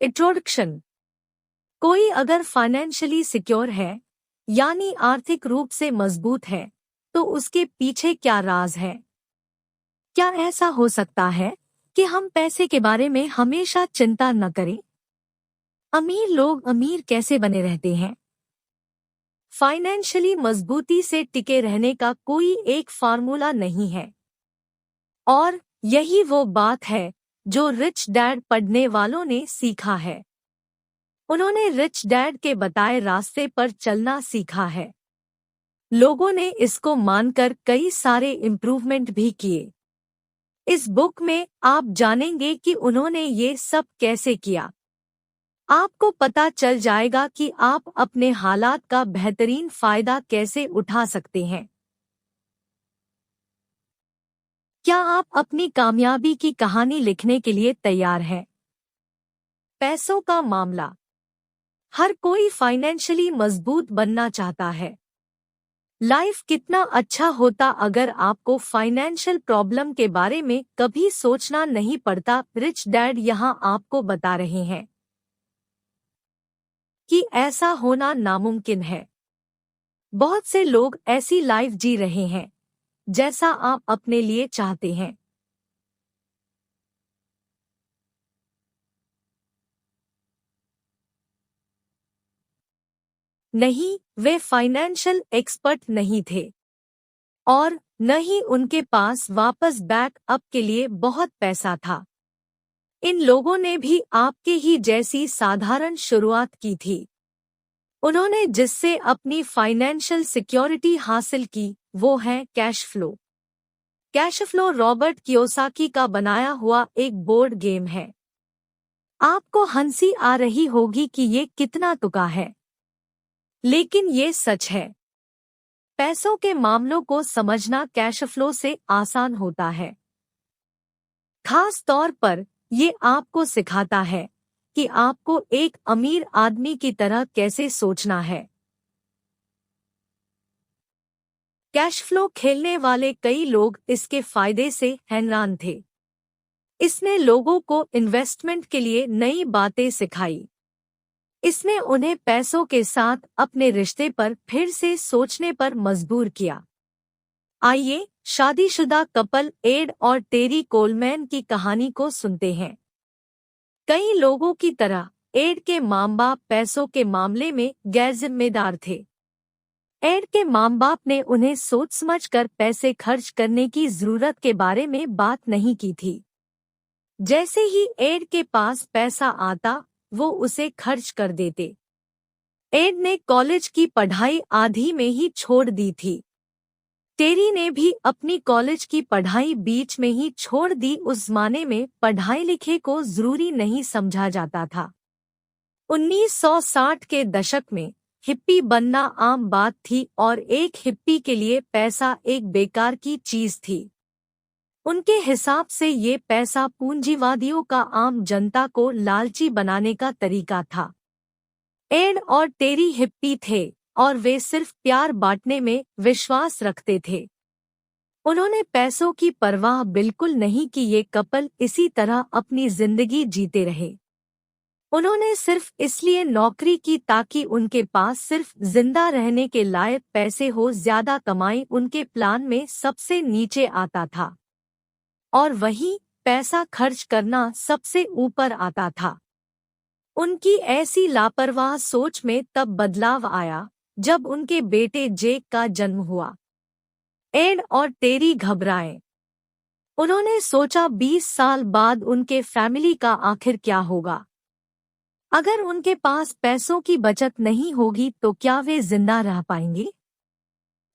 Introduction. कोई अगर financially secure है यानी आर्थिक रूप से मजबूत है तो उसके पीछे क्या राज है? क्या ऐसा हो सकता है कि हम पैसे के बारे में हमेशा चिंता न करें? अमीर लोग अमीर कैसे बने रहते हैं? फाइनेंशियली मजबूती से टिके रहने का कोई एक फार्मूला नहीं है। और यही वो बात है जो रिच डैड पढ़ने वालों ने सीखा है। उन्होंने रिच डैड के बताए रास्ते पर चलना सीखा है। लोगों ने इसको मानकर कई सारे इम्प्रूवमेंट भी किए। इस बुक में आप जानेंगे कि उन्होंने ये सब कैसे किया। आपको पता चल जाएगा कि आप अपने हालात का बेहतरीन फायदा कैसे उठा सकते हैं। क्या आप अपनी कामयाबी की कहानी लिखने के लिए तैयार हैं? पैसों का मामला। हर कोई फाइनेंशियली मजबूत बनना चाहता है। लाइफ कितना अच्छा होता अगर आपको फाइनेंशियल प्रॉब्लम के बारे में कभी सोचना नहीं पड़ता। रिच डैड यहाँ आपको बता रहे हैं कि ऐसा होना नामुमकिन है। बहुत से लोग ऐसी लाइफ जी रहे हैं जैसा आप अपने लिए चाहते हैं। नहीं, वे फाइनेंशियल एक्सपर्ट नहीं थे और न ही उनके पास वापस बैकअप के लिए बहुत पैसा था। इन लोगों ने भी आपके ही जैसी साधारण शुरुआत की थी। उन्होंने जिससे अपनी फाइनेंशियल सिक्योरिटी हासिल की वो है cash flow. Cash flow Robert Kiyosaki का बनाया हुआ एक बोर्ड गेम है। आपको हंसी आ रही होगी कि ये कितना तुका है, लेकिन ये सच है। पैसों के मामलों को समझना कैश फ्लो से आसान होता है। खास तौर पर ये आपको सिखाता है कि आपको एक अमीर आदमी की तरह कैसे सोचना है। कैश फ्लो खेलने वाले कई लोग इसके फायदे से हैरान थे। इसने लोगों को इन्वेस्टमेंट के लिए नई बातें सिखाई। इसने उन्हें पैसों के साथ अपने रिश्ते पर फिर से सोचने पर मजबूर किया। आइए शादीशुदा कपल एड और टेरी कोलमैन की कहानी को सुनते हैं। कई लोगों की तरह एड के माँ-बाप पैसों के मामले में गैरजिम्मेदार थे। एड के माँ-बाप ने उन्हें सोच समझकर पैसे खर्च करने की जरूरत के बारे में बात नहीं की थी। जैसे ही एड के पास पैसा आता वो उसे खर्च कर देते। एड ने कॉलेज की पढ़ाई आधी में ही छोड़ दी थी। टेरी ने भी अपनी कॉलेज की पढ़ाई बीच में ही छोड़ दी। उस जमाने में पढ़ाई लिखे को जरूरी नहीं समझा जाता था। 1960 के दशक में हिप्पी बनना आम बात थी और एक हिप्पी के लिए पैसा एक बेकार की चीज थी। उनके हिसाब से ये पैसा पूंजीवादियों का आम जनता को लालची बनाने का तरीका था। एड और टेरी हिप्पी थे और वे सिर्फ प्यार बांटने में विश्वास रखते थे। उन्होंने पैसों की परवाह बिल्कुल नहीं की। ये कपल इसी तरह अपनी जिंदगी जीते रहे। उन्होंने सिर्फ इसलिए नौकरी की ताकि उनके पास सिर्फ जिंदा रहने के लायक पैसे हो। ज्यादा कमाई उनके प्लान में सबसे नीचे आता था और वही पैसा खर्च करना सबसे ऊपर आता था। उनकी ऐसी लापरवाह सोच में तब बदलाव आया जब उनके बेटे जेक का जन्म हुआ। एड और टेरी घबराए। उन्होंने सोचा 20 साल बाद उनके फैमिली का आखिर क्या होगा। अगर उनके पास पैसों की बचत नहीं होगी तो क्या वे जिंदा रह पाएंगे?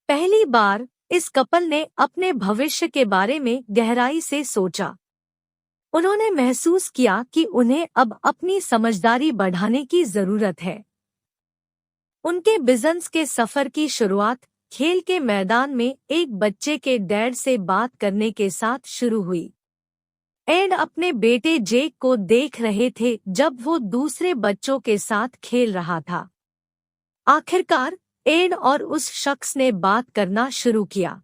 पहली बार इस कपल ने अपने भविष्य के बारे में गहराई से सोचा। उन्होंने महसूस किया कि उन्हें अब अपनी समझदारी बढ़ाने की जरूरत है। उनके बिजनेस के सफर की शुरुआत खेल के मैदान में एक बच्चे के डैड से बात करने के साथ शुरू हुई। एड अपने बेटे जेक को देख रहे थे जब वो दूसरे बच्चों के साथ खेल रहा था। आखिरकार एड और उस शख्स ने बात करना शुरू किया।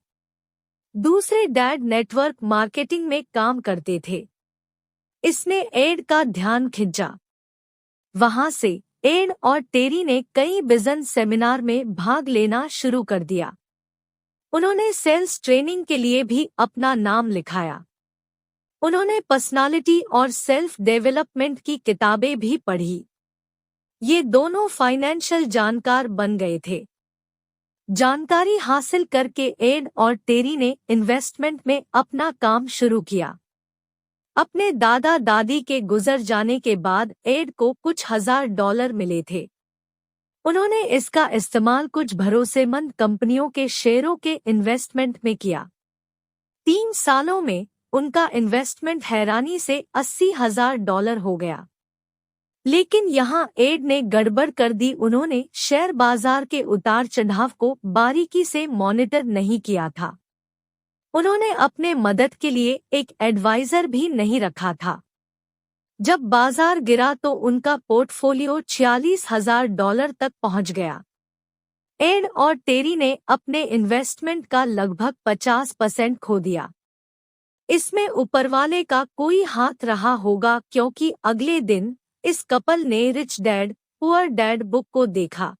दूसरे डैड नेटवर्क मार्केटिंग में काम करते थे। इसने एड का ध्यान खींचा। वहां से एड और टेरी ने कई बिजनेस सेमिनार में भाग लेना शुरू कर दिया। उन्होंने सेल्स ट्रेनिंग के लिए भी अपना नाम लिखाया। उन्होंने पर्सनालिटी और सेल्फ डेवलपमेंट की किताबें भी पढ़ी। ये दोनों फाइनेंशियल जानकार बन गए थे। जानकारी हासिल करके एड और टेरी ने इन्वेस्टमेंट में अपना काम शुरू किया। अपने दादा दादी के गुजर जाने के बाद एड को कुछ $1000 मिले थे। उन्होंने इसका इस्तेमाल कुछ भरोसेमंद कंपनियों के शेयरों के इन्वेस्टमेंट में किया। 3 सालों में उनका इन्वेस्टमेंट हैरानी से $80,000 हो गया। लेकिन यहाँ एड ने गड़बड़ कर दी। उन्होंने शेयर बाजार के उतार चढ़ाव को बारीकी से मॉनिटर नहीं किया था। उन्होंने अपने मदद के लिए एक एडवाइजर भी नहीं रखा था। जब बाजार गिरा तो उनका पोर्टफोलियो $46,000 तक पहुंच गया। एड और टेरी ने अपने इन्वेस्टमेंट का लगभग 50% खो दिया। इसमें ऊपरवाले का कोई हाथ रहा होगा, क्योंकि अगले दिन इस कपल ने rich dad poor dad book को देखा।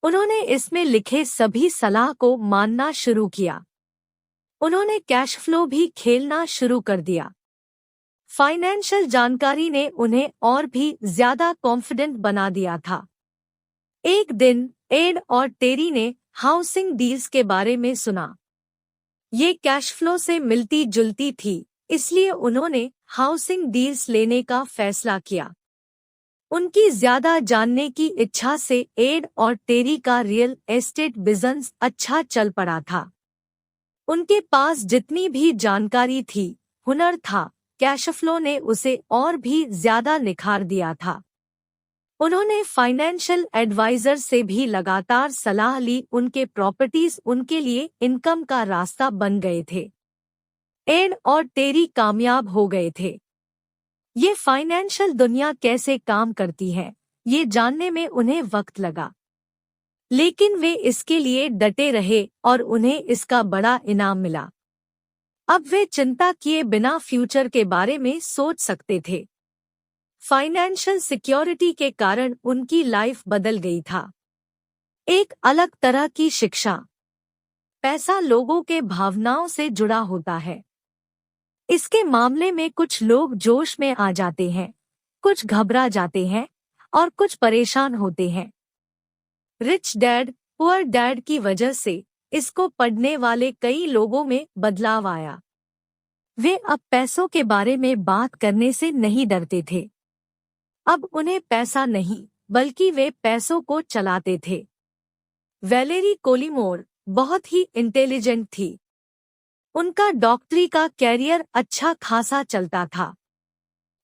उन्होंने इसमें लिखे सभी सलाह को मानना शुरू किया। उन्होंने कैश फ्लो भी खेलना शुरू कर दिया। फाइनेंशियल जानकारी ने उन्हें और भी ज्यादा कॉन्फिडेंट बना दिया था। एक दिन एड और टेरी ने हाउसिंग डील्स के बारे में सुना। ये कैश फ्लो से मिलती जुलती थी, इसलिए उन्होंने हाउसिंग डील्स लेने का फैसला किया। उनकी ज्यादा जानने की इच्छा से एड और टेरी का रियल एस्टेट बिजनेस अच्छा चल पड़ा था। उनके पास जितनी भी जानकारी थी, हुनर था, कैश फ्लो ने उसे और भी ज्यादा निखार दिया था। उन्होंने फाइनेंशियल एडवाइजर से भी लगातार सलाह ली। उनके प्रॉपर्टीज उनके लिए इनकम का रास्ता बन गए थे। एड और टेरी कामयाब हो गए थे। ये फाइनेंशियल दुनिया कैसे काम करती है, ये जानने में उन्हें वक्त लगा, लेकिन वे इसके लिए डटे रहे और उन्हें इसका बड़ा इनाम मिला। अब वे चिंता किए बिना फ्यूचर के बारे में सोच सकते थे। फाइनेंशियल सिक्योरिटी के कारण उनकी लाइफ बदल गई था। एक अलग तरह की शिक्षा। पैसा लोगों के भावनाओं से जुड़ा होता है। इसके मामले में कुछ लोग जोश में आ जाते हैं, कुछ घबरा जाते हैं और कुछ परेशान होते हैं। रिच डैड पुअर डैड की वजह से इसको पढ़ने वाले कई लोगों में बदलाव आया। वे अब पैसों के बारे में बात करने से नहीं डरते थे। अब उन्हें पैसा नहीं, बल्कि वे पैसों को चलाते थे। वैलेरी कोलिमोर बहुत ही इंटेलिजेंट थी। उनका डॉक्टरी का कैरियर अच्छा खासा चलता था,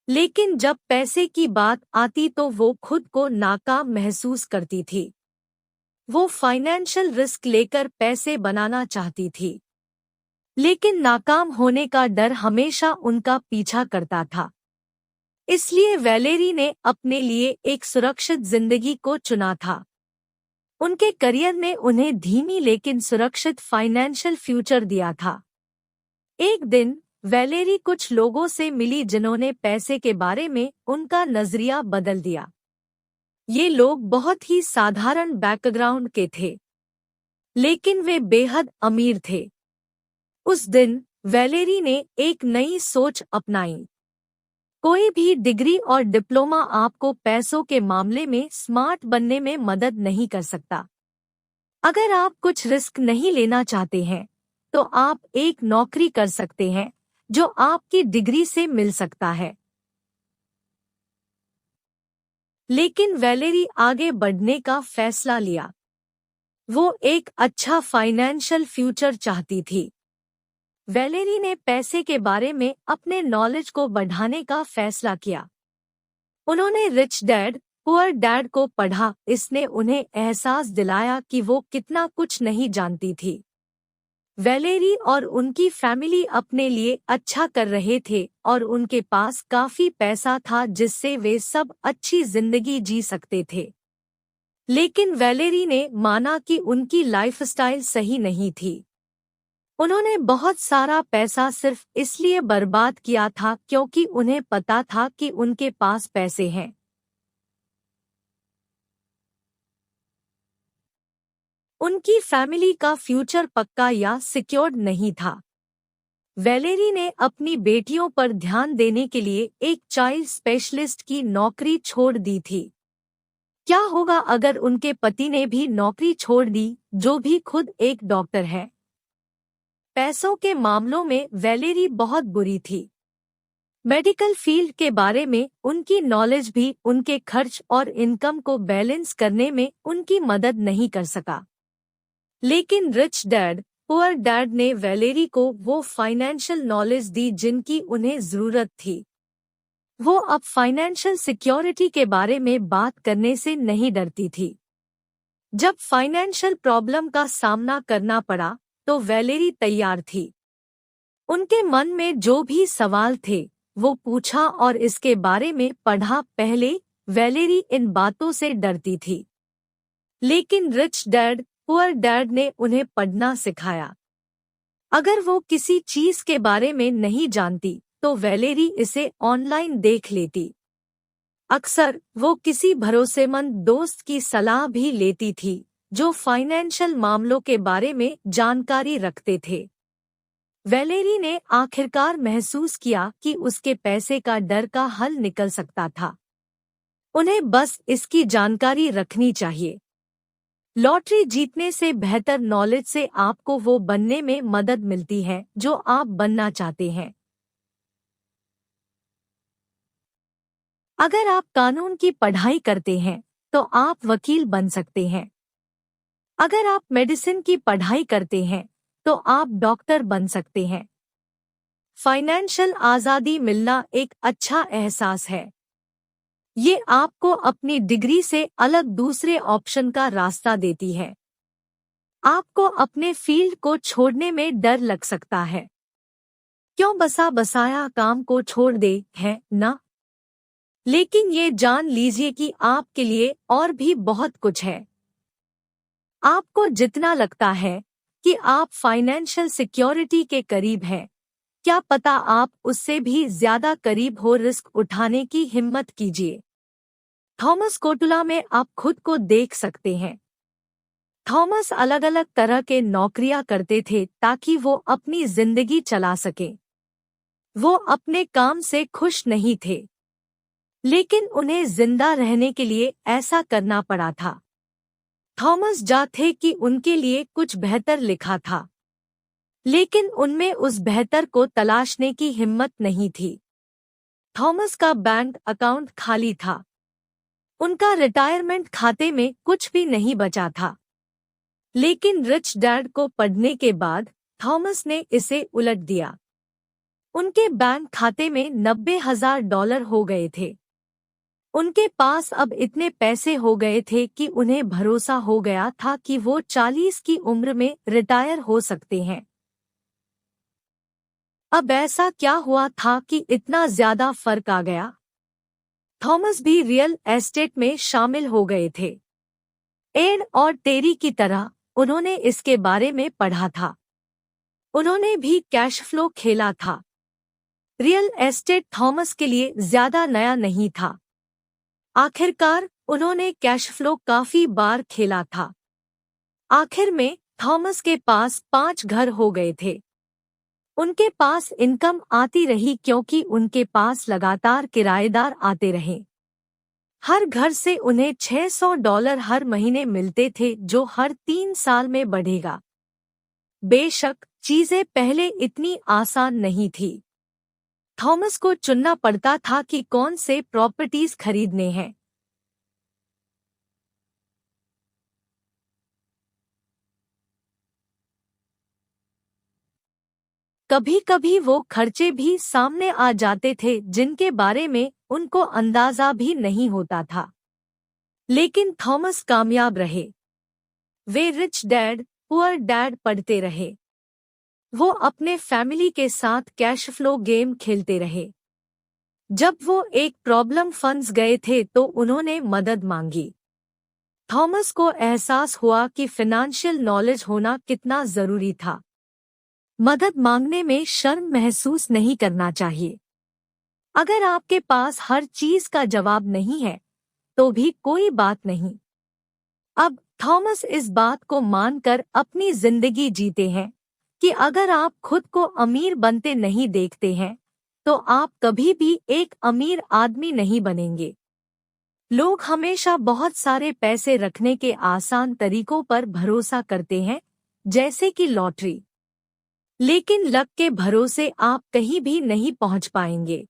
लेकिन जब पैसे की बात आती तो वो खुद को नाकाम महसूस करती थी। वो फाइनेंशियल रिस्क लेकर पैसे बनाना चाहती थी, लेकिन नाकाम होने का डर हमेशा उनका पीछा करता था। इसलिए वैलेरी ने अपने लिए एक सुरक्षित जिंदगी को चुना था। उनके करियर ने उन्हें धीमी लेकिन सुरक्षित फाइनेंशियल फ्यूचर दिया था। एक दिन वैलेरी कुछ लोगों से मिली जिन्होंने पैसे के बारे में उनका नजरिया बदल दिया। ये लोग बहुत ही साधारण बैकग्राउंड के थे, लेकिन वे बेहद अमीर थे। उस दिन वैलेरी ने एक नई सोच अपनाई। कोई भी डिग्री और डिप्लोमा आपको पैसों के मामले में स्मार्ट बनने में मदद नहीं कर सकता। अगर आप कुछ रिस्क नहीं लेना चाहते हैं, तो आप एक नौकरी कर सकते हैं जो आपकी डिग्री से मिल सकता है। लेकिन वैलेरी आगे बढ़ने का फैसला लिया। वो एक अच्छा फाइनेंशियल फ्यूचर चाहती थी। वैलेरी ने पैसे के बारे में अपने नॉलेज को बढ़ाने का फैसला किया। उन्होंने रिच डैड पुअर डैड को पढ़ा। इसने उन्हें एहसास दिलाया कि वो कितना कुछ नहीं जानती थी। वैलेरी और उनकी फैमिली अपने लिए अच्छा कर रहे थे और उनके पास काफी पैसा था जिससे वे सब अच्छी जिंदगी जी सकते थे। लेकिन वैलेरी ने माना कि उनकी लाइफस्टाइल सही नहीं थी। उन्होंने बहुत सारा पैसा सिर्फ इसलिए बर्बाद किया था क्योंकि उन्हें पता था कि उनके पास पैसे हैं। उनकी फैमिली का फ्यूचर पक्का या सिक्योर्ड नहीं था। वैलेरी ने अपनी बेटियों पर ध्यान देने के लिए एक चाइल्ड स्पेशलिस्ट की नौकरी छोड़ दी थी। क्या होगा अगर उनके पति ने भी नौकरी छोड़ दी, जो भी खुद एक डॉक्टर है? पैसों के मामलों में वैलेरी बहुत बुरी थी। मेडिकल फील्ड के बारे में उनकी नॉलेज भी उनके खर्च और इनकम को बैलेंस करने में उनकी मदद नहीं कर सका। लेकिन रिच डैड पुअर डैड ने वैलेरी को वो फाइनेंशियल नॉलेज दी जिनकी उन्हें जरूरत थी। वो अब फाइनेंशियल सिक्योरिटी के बारे में बात करने से नहीं डरती थी। जब फाइनेंशियल प्रॉब्लम का सामना करना पड़ा तो वैलेरी तैयार थी। उनके मन में जो भी सवाल थे वो पूछा और इसके बारे में पढ़ा। पहले वैलेरी इन बातों से डरती थी, लेकिन रिच डैड पुअर डैड ने उन्हें पढ़ना सिखाया। अगर वो किसी चीज के बारे में नहीं जानती तो वैलेरी इसे ऑनलाइन देख लेती। अक्सर वो किसी भरोसेमंद दोस्त की सलाह भी लेती थी जो फाइनेंशियल मामलों के बारे में जानकारी रखते थे। वैलेरी ने आखिरकार महसूस किया कि उसके पैसे का डर का हल निकल सकता था। उन्हें बस इसकी जानकारी रखनी चाहिए। लॉटरी जीतने से बेहतर नॉलेज से आपको वो बनने में मदद मिलती है जो आप बनना चाहते हैं। अगर आप कानून की पढ़ाई करते हैं तो आप वकील बन सकते हैं। अगर आप मेडिसिन की पढ़ाई करते हैं तो आप डॉक्टर बन सकते हैं। फाइनेंशियल आज़ादी मिलना एक अच्छा एहसास है। ये आपको अपनी डिग्री से अलग दूसरे ऑप्शन का रास्ता देती है। आपको अपने फील्ड को छोड़ने में डर लग सकता है। क्यों बसा बसाया काम को छोड़ दे, है ना? लेकिन ये जान लीजिए कि आपके लिए और भी बहुत कुछ है। आपको जितना लगता है कि आप फाइनेंशियल सिक्योरिटी के करीब हैं, क्या पता आप उससे भी ज्यादा करीब हो। रिस्क उठाने की हिम्मत कीजिए। थॉमस कोटुला में आप खुद को देख सकते हैं। थॉमस अलग अलग तरह के नौकरियां करते थे ताकि वो अपनी जिंदगी चला सके। वो अपने काम से खुश नहीं थे, लेकिन उन्हें जिंदा रहने के लिए ऐसा करना पड़ा था। थॉमस थे कि उनके लिए कुछ बेहतर लिखा था, लेकिन उनमें उस बेहतर को तलाशने की हिम्मत नहीं थी। थॉमस का बैंक अकाउंट खाली था। उनका रिटायरमेंट खाते में कुछ भी नहीं बचा था। लेकिन रिच डैड को पढ़ने के बाद थॉमस ने इसे उलट दिया। उनके बैंक खाते में $90,000 हो गए थे। उनके पास अब इतने पैसे हो गए थे कि उन्हें भरोसा हो गया था कि वो 40 की उम्र में रिटायर हो सकते हैं। अब ऐसा क्या हुआ था कि इतना ज्यादा फर्क आ गया? थॉमस भी रियल एस्टेट में शामिल हो गए थे। एड और टेरी की तरह उन्होंने इसके बारे में पढ़ा था। उन्होंने भी कैश फ्लो खेला था। रियल एस्टेट थॉमस के लिए ज्यादा नया नहीं था। आखिरकार उन्होंने कैश फ्लो काफी बार खेला था। आखिर में थॉमस के पास 5 घर हो गए थे। उनके पास इनकम आती रही क्योंकि उनके पास लगातार किराएदार आते रहे। हर घर से उन्हें $600 हर महीने मिलते थे, जो हर 3 साल में बढ़ेगा। बेशक चीजें पहले इतनी आसान नहीं थी। थॉमस को चुनना पड़ता था कि कौन से प्रॉपर्टीज खरीदने हैं। कभी कभी वो खर्चे भी सामने आ जाते थे जिनके बारे में उनको अंदाजा भी नहीं होता था। लेकिन थॉमस कामयाब रहे। वे रिच डैड पुअर डैड पढ़ते रहे। वो अपने फैमिली के साथ कैश फ्लो गेम खेलते रहे। जब वो एक प्रॉब्लम फंस गए थे तो उन्होंने मदद मांगी। थॉमस को एहसास हुआ कि फाइनेंशियल नॉलेज होना कितना जरूरी था। मदद मांगने में शर्म महसूस नहीं करना चाहिए। अगर आपके पास हर चीज का जवाब नहीं है तो भी कोई बात नहीं। अब थॉमस इस बात को मानकर अपनी जिंदगी जीते हैं कि अगर आप खुद को अमीर बनते नहीं देखते हैं तो आप कभी भी एक अमीर आदमी नहीं बनेंगे। लोग हमेशा बहुत सारे पैसे रखने के आसान तरीकों पर भरोसा करते हैं, जैसे कि लॉटरी, लेकिन लक के भरोसे आप कहीं भी नहीं पहुंच पाएंगे।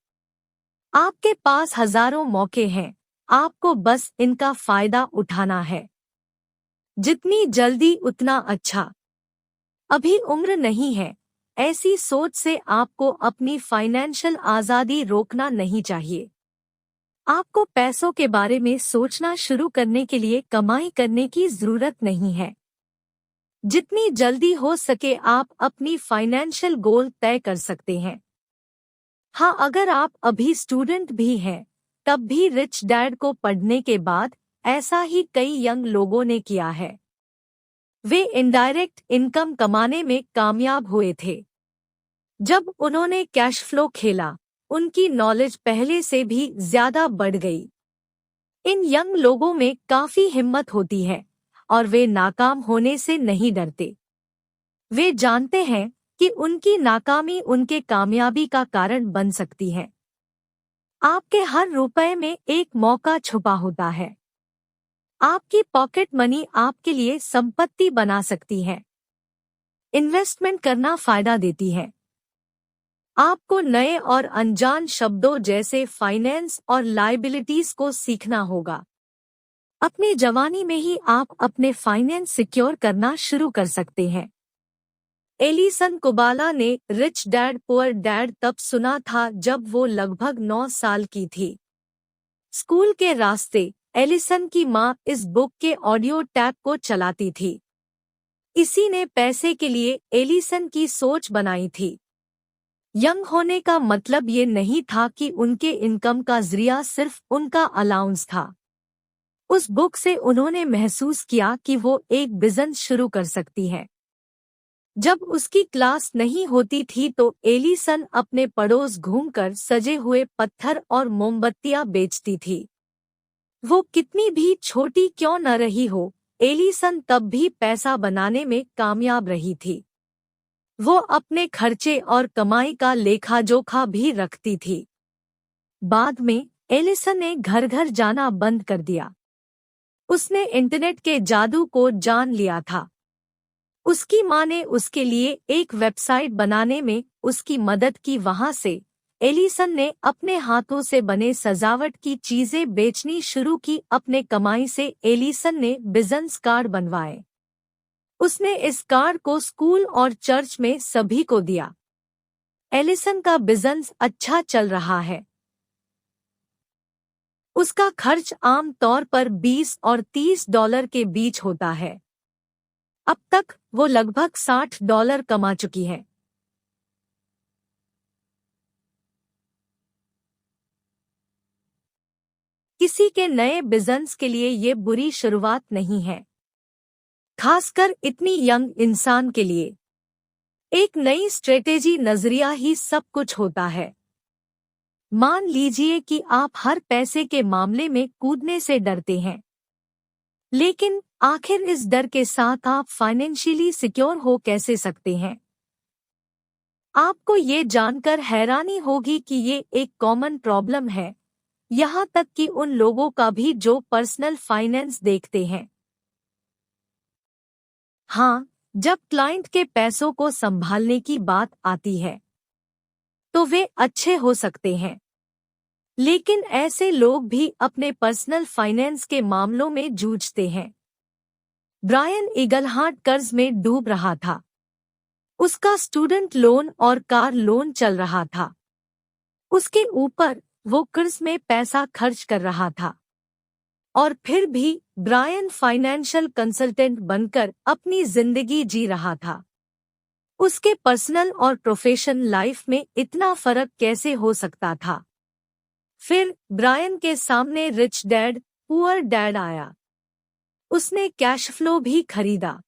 आपके पास हजारों मौके हैं, आपको बस इनका फायदा उठाना है। जितनी जल्दी उतना अच्छा। अभी उम्र नहीं है, ऐसी सोच से आपको अपनी फाइनेंशियल आज़ादी रोकना नहीं चाहिए। आपको पैसों के बारे में सोचना शुरू करने के लिए कमाई करने की जरूरत नहीं है। जितनी जल्दी हो सके आप अपनी फाइनेंशियल गोल तय कर सकते हैं। हाँ, अगर आप अभी स्टूडेंट भी हैं, तब भी रिच डैड को पढ़ने के बाद ऐसा ही कई यंग लोगों ने किया है। वे इनडायरेक्ट इनकम कमाने में कामयाब हुए थे। जब उन्होंने कैश फ्लो खेला, उनकी नॉलेज पहले से भी ज्यादा बढ़ गई। इन यंग लोगों में काफी हिम्मत होती है और वे नाकाम होने से नहीं डरते। वे जानते हैं कि उनकी नाकामी उनके कामयाबी का कारण बन सकती है। आपके हर रुपए में एक मौका छुपा होता है। आपकी पॉकेट मनी आपके लिए संपत्ति बना सकती है। इन्वेस्टमेंट करना फायदा देती है। आपको नए और अनजान शब्दों जैसे फाइनेंस और लायबिलिटीज को सीखना होगा। अपनी जवानी में ही आप अपने फाइनेंस सिक्योर करना शुरू कर सकते हैं। एलिसन कुबाला ने रिच डैड पुअर डैड तब सुना था जब वो लगभग 9 साल की थी। स्कूल के रास्ते एलिसन की माँ इस बुक के ऑडियो टैप को चलाती थी। इसी ने पैसे के लिए एलिसन की सोच बनाई थी। यंग होने का मतलब ये नहीं था कि उनके इनकम का जरिया सिर्फ उनका अलाउंस था। उस बुक से उन्होंने महसूस किया कि वो एक बिजनेस शुरू कर सकती है। जब उसकी क्लास नहीं होती थी तो एलिसन अपने पड़ोस घूमकर सजे हुए पत्थर और मोमबत्तियां बेचती थी। वो कितनी भी छोटी क्यों न रही हो, एलिसन तब भी पैसा बनाने में कामयाब रही थी। वो अपने खर्चे और कमाई का लेखा जोखा भी रखती थी। बाद में एलिसन ने घर घर जाना बंद कर दिया। उसने इंटरनेट के जादू को जान लिया था। उसकी माँ ने उसके लिए एक वेबसाइट बनाने में उसकी मदद की। वहां से एलिसन ने अपने हाथों से बने सजावट की चीजें बेचनी शुरू की। अपने कमाई से एलिसन ने बिजनेस कार्ड बनवाए। उसने इस कार्ड को स्कूल और चर्च में सभी को दिया। एलिसन का बिजनेस अच्छा चल रहा है। उसका खर्च आम तौर पर 20 और $30 के बीच होता है। अब तक वो लगभग $60 कमा चुकी है। किसी के नए बिजनेस के लिए ये बुरी शुरुआत नहीं है, खासकर इतनी यंग इंसान के लिए। एक नई स्ट्रेटेजी नजरिया ही सब कुछ होता है। मान लीजिए कि आप हर पैसे के मामले में कूदने से डरते हैं, लेकिन आखिर इस डर के साथ आप फाइनेंशियली सिक्योर हो कैसे सकते हैं? आपको ये जानकर हैरानी होगी कि ये एक कॉमन प्रॉब्लम है, यहाँ तक कि उन लोगों का भी जो पर्सनल फाइनेंस देखते हैं। हाँ, जब क्लाइंट के पैसों को संभालने की बात आती है तो वे अच्छे हो सकते हैं, लेकिन ऐसे लोग भी अपने पर्सनल फाइनेंस के मामलों में जूझते हैं। ब्रायन ईगलहार्ट कर्ज में डूब रहा था। उसका स्टूडेंट लोन और कार लोन चल रहा था। उसके ऊपर वो कर्ज में पैसा खर्च कर रहा था, और फिर भी ब्रायन फाइनेंशियल कंसल्टेंट बनकर अपनी जिंदगी जी रहा था। उसके पर्सनल और प्रोफेशनल लाइफ में इतना फर्क कैसे हो सकता था? फिर ब्रायन के सामने रिच डैड पुअर डैड आया। उसने कैश फ्लो भी खरीदा।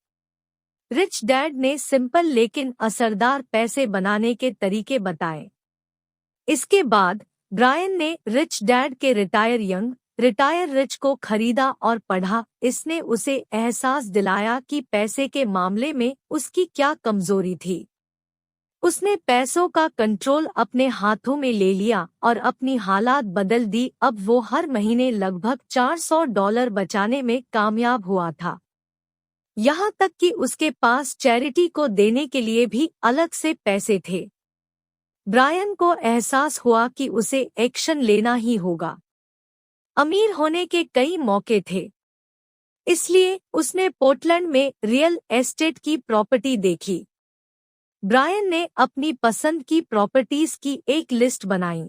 रिच डैड ने सिंपल लेकिन असरदार पैसे बनाने के तरीके बताए। इसके बाद ब्रायन ने रिच डैड के रिटायर यंग रिटायर रिच को खरीदा और पढ़ा। इसने उसे एहसास दिलाया कि पैसे के मामले में उसकी क्या कमजोरी थी। उसने पैसों का कंट्रोल अपने हाथों में ले लिया और अपनी हालात बदल दी। अब वो हर महीने लगभग $400 बचाने में कामयाब हुआ था। यहाँ तक कि उसके पास चैरिटी को देने के लिए भी अलग से पैसे थे। ब्रायन को एहसास हुआ कि उसे एक्शन लेना ही होगा। अमीर होने के कई मौके थे, इसलिए उसने पोर्टलैंड में रियल एस्टेट की प्रॉपर्टी देखी। ब्रायन ने अपनी पसंद की प्रॉपर्टीज की एक लिस्ट बनाई।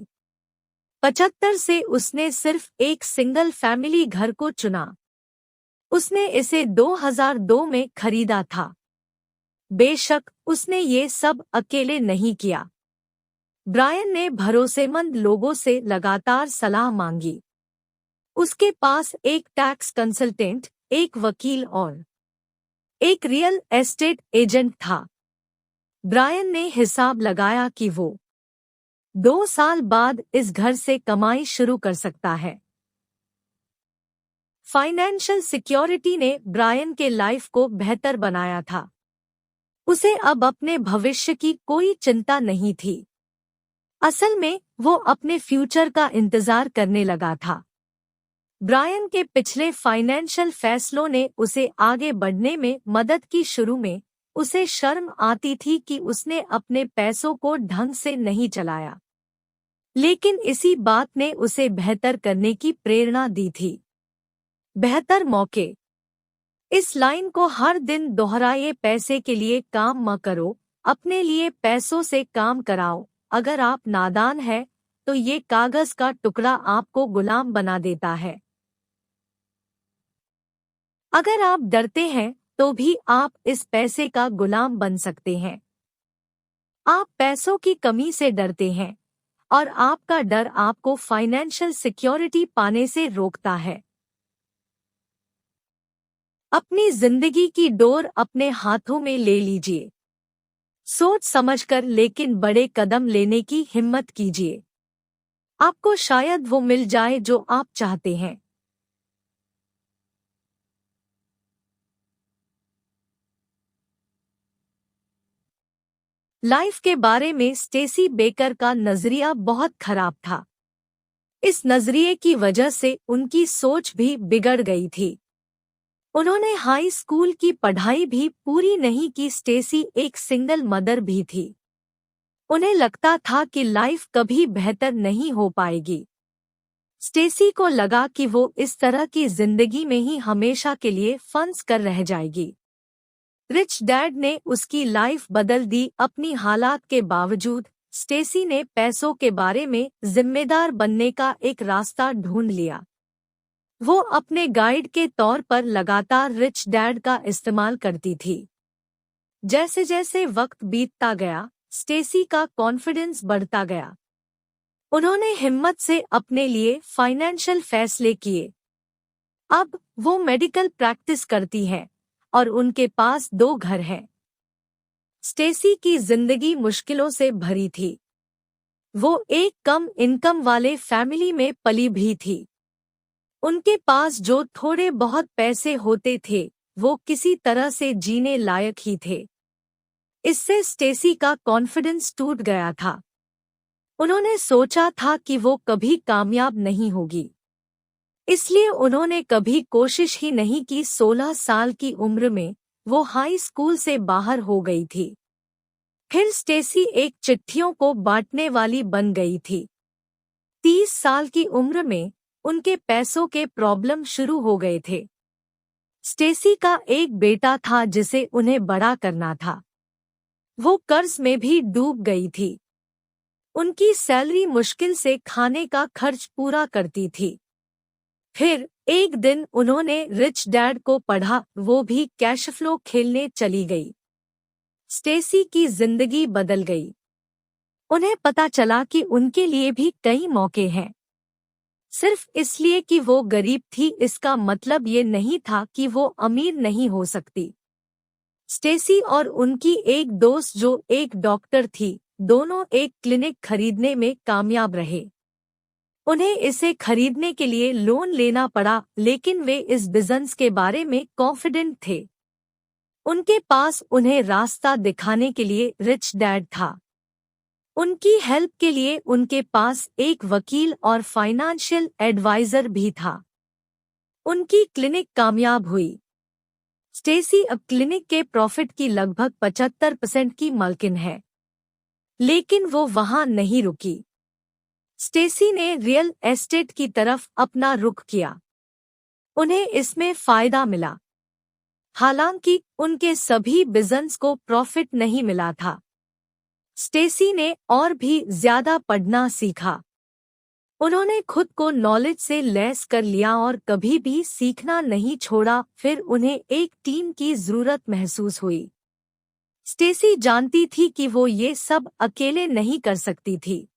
75 से उसने सिर्फ एक सिंगल फैमिली घर को चुना। उसने इसे 2002 में खरीदा था। बेशक उसने ये सब अकेले नहीं किया। ब्रायन ने भरोसेमंद लोगों से लगातार सलाह मांगी। उसके पास एक टैक्स कंसल्टेंट, एक वकील और एक रियल एस्टेट एजेंट था। ब्रायन ने हिसाब लगाया कि वो 2 साल बाद इस घर से कमाई शुरू कर सकता है। फाइनेंशियल सिक्योरिटी ने ब्रायन के लाइफ को बेहतर बनाया था। उसे अब अपने भविष्य की कोई चिंता नहीं थी। असल में वो अपने फ्यूचर का इंतजार करने लगा था। ब्रायन के पिछले फाइनेंशियल फैसलों ने उसे आगे बढ़ने में मदद की। शुरू में उसे शर्म आती थी कि उसने अपने पैसों को ढंग से नहीं चलाया, लेकिन इसी बात ने उसे बेहतर करने की प्रेरणा दी थी। बेहतर मौके। इस लाइन को हर दिन दोहराइए। पैसे के लिए काम मत करो, अपने लिए पैसों से काम कराओ। अगर आप नादान हैं तो ये कागज का टुकड़ा आपको गुलाम बना देता है। अगर आप डरते हैं तो भी आप इस पैसे का गुलाम बन सकते हैं। आप पैसों की कमी से डरते हैं और आपका डर आपको फाइनेंशियल सिक्योरिटी पाने से रोकता है। अपनी जिंदगी की डोर अपने हाथों में ले लीजिए। सोच समझकर लेकिन बड़े कदम लेने की हिम्मत कीजिए। आपको शायद वो मिल जाए जो आप चाहते हैं। लाइफ के बारे में स्टेसी बेकर का नजरिया बहुत खराब था। इस नजरिए की वजह से उनकी सोच भी बिगड़ गई थी। उन्होंने हाई स्कूल की पढ़ाई भी पूरी नहीं की। स्टेसी एक सिंगल मदर भी थी। उन्हें लगता था कि लाइफ कभी बेहतर नहीं हो पाएगी। स्टेसी को लगा कि वो इस तरह की जिंदगी में ही हमेशा के लिए फंस कर रह जाएगी। रिच डैड ने उसकी लाइफ बदल दी। अपनी हालात के बावजूद स्टेसी ने पैसों के बारे में जिम्मेदार बनने का एक रास्ता ढूंढ लिया। वो अपने गाइड के तौर पर लगातार रिच डैड का इस्तेमाल करती थी। जैसे जैसे वक्त बीतता गया, स्टेसी का कॉन्फिडेंस बढ़ता गया। उन्होंने हिम्मत से अपने लिए फाइनेंशियल फैसले किए। अब वो मेडिकल प्रैक्टिस करती है और उनके पास 2 घर हैं। स्टेसी की जिंदगी मुश्किलों से भरी थी। वो एक कम इनकम वाले फैमिली में पली भी थी। उनके पास जो थोड़े बहुत पैसे होते थे वो किसी तरह से जीने लायक ही थे। इससे स्टेसी का कॉन्फिडेंस टूट गया था। उन्होंने सोचा था कि वो कभी कामयाब नहीं होगी, इसलिए उन्होंने कभी कोशिश ही नहीं की। 16 साल की उम्र में वो हाई स्कूल से बाहर हो गई थी। फिर स्टेसी एक चिट्ठियों को बांटने वाली बन गई थी। 30 साल की उम्र में उनके पैसों के प्रॉब्लम शुरू हो गए थे। स्टेसी का एक बेटा था जिसे उन्हें बड़ा करना था। वो कर्ज में भी डूब गई थी। उनकी सैलरी मुश्किल से खाने का खर्च पूरा करती थी। फिर एक दिन उन्होंने रिच डैड को पढ़ा, वो भी कैश फ्लो खेलने चली गई। स्टेसी की जिंदगी बदल गई। उन्हें पता चला कि उनके लिए भी कई मौके हैं। सिर्फ इसलिए कि वो गरीब थी इसका मतलब ये नहीं था कि वो अमीर नहीं हो सकती। स्टेसी और उनकी एक दोस्त जो एक डॉक्टर थी, दोनों एक क्लिनिक खरीदने में कामयाब रहे। उन्हें इसे खरीदने के लिए लोन लेना पड़ा, लेकिन वे इस बिजनेस के बारे में कॉन्फिडेंट थे। उनके पास उन्हें रास्ता दिखाने के लिए रिच डैड था। उनकी हेल्प के लिए उनके पास एक वकील और फाइनेंशियल एडवाइजर भी था। उनकी क्लिनिक कामयाब हुई। स्टेसी अब क्लिनिक के प्रॉफिट की लगभग 75% की मालकिन है। लेकिन वो वहां नहीं रुकी। स्टेसी ने रियल एस्टेट की तरफ अपना रुख किया। उन्हें इसमें फायदा मिला। हालांकि उनके सभी बिजनेस को प्रॉफिट नहीं मिला था। स्टेसी ने और भी ज्यादा पढ़ना सीखा। उन्होंने खुद को नॉलेज से लैस कर लिया और कभी भी सीखना नहीं छोड़ा। फिर उन्हें एक टीम की जरूरत महसूस हुई। स्टेसी जानती थी कि वो ये सब अकेले नहीं कर सकती थी,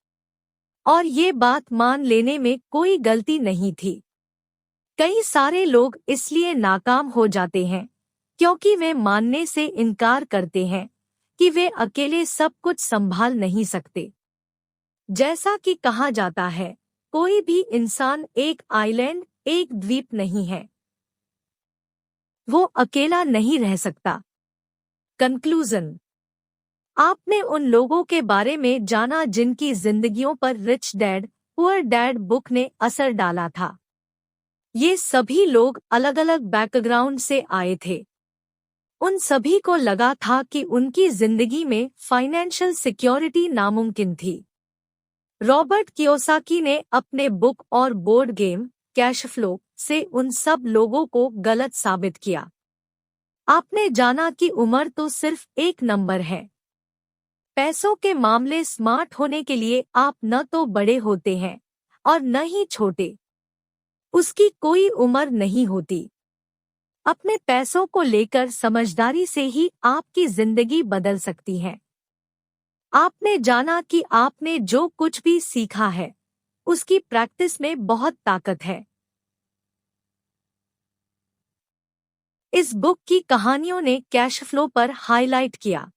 और ये बात मान लेने में कोई गलती नहीं थी। कई सारे लोग इसलिए नाकाम हो जाते हैं क्योंकि वे मानने से इनकार करते हैं कि वे अकेले सब कुछ संभाल नहीं सकते। जैसा कि कहा जाता है, कोई भी इंसान एक आइलैंड, एक द्वीप नहीं है। वो अकेला नहीं रह सकता। कंक्लूजन। आपने उन लोगों के बारे में जाना जिनकी जिंदगियों पर rich dad poor dad book ने असर डाला था। ये सभी लोग अलग अलग बैकग्राउंड से आए थे। उन सभी को लगा था कि उनकी जिंदगी में फाइनेंशियल सिक्योरिटी नामुमकिन थी। रॉबर्ट कियोसाकी ने अपने बुक और बोर्ड गेम कैश फ्लो से उन सब लोगों को गलत साबित किया। आपने जाना कि उम्र तो सिर्फ एक नंबर है। पैसों के मामले स्मार्ट होने के लिए आप न तो बड़े होते हैं और न ही छोटे। उसकी कोई उम्र नहीं होती। अपने पैसों को लेकर समझदारी से ही आपकी जिंदगी बदल सकती है। आपने जाना कि आपने जो कुछ भी सीखा है उसकी प्रैक्टिस में बहुत ताकत है। इस बुक की कहानियों ने कैश फ्लो पर हाईलाइट किया।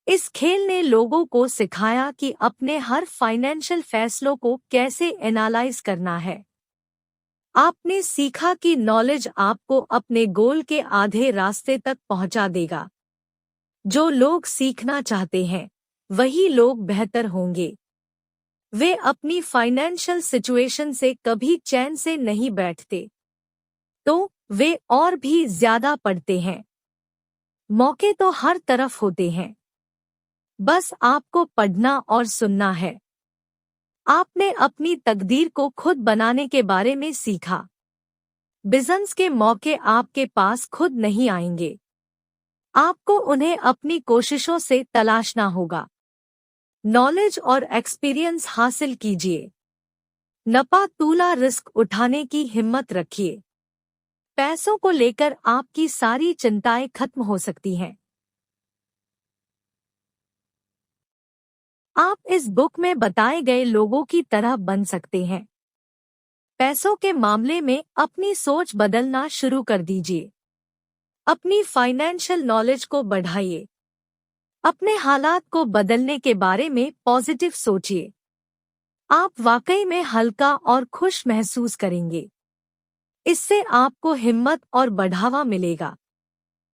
इस खेल ने लोगों को सिखाया कि अपने हर फाइनेंशियल फैसलों को कैसे एनालाइज करना है। आपने सीखा कि नॉलेज आपको अपने गोल के आधे रास्ते तक पहुंचा देगा। जो लोग सीखना चाहते हैं वही लोग बेहतर होंगे। वे अपनी फाइनेंशियल सिचुएशन से कभी चैन से नहीं बैठते, तो वे और भी ज्यादा पढ़ते हैं। मौके तो हर तरफ होते हैं, बस आपको पढ़ना और सुनना है। आपने अपनी तकदीर को खुद बनाने के बारे में सीखा। बिजनेस के मौके आपके पास खुद नहीं आएंगे, आपको उन्हें अपनी कोशिशों से तलाशना होगा। नॉलेज और एक्सपीरियंस हासिल कीजिए। नपा तूला रिस्क उठाने की हिम्मत रखिए। पैसों को लेकर आपकी सारी चिंताएं खत्म हो सकती हैं। आप इस बुक में बताए गए लोगों की तरह बन सकते हैं। पैसों के मामले में अपनी सोच बदलना शुरू कर दीजिए। अपनी फाइनेंशियल नॉलेज को बढ़ाइए। अपने हालात को बदलने के बारे में पॉजिटिव सोचिए। आप वाकई में हल्का और खुश महसूस करेंगे। इससे आपको हिम्मत और बढ़ावा मिलेगा।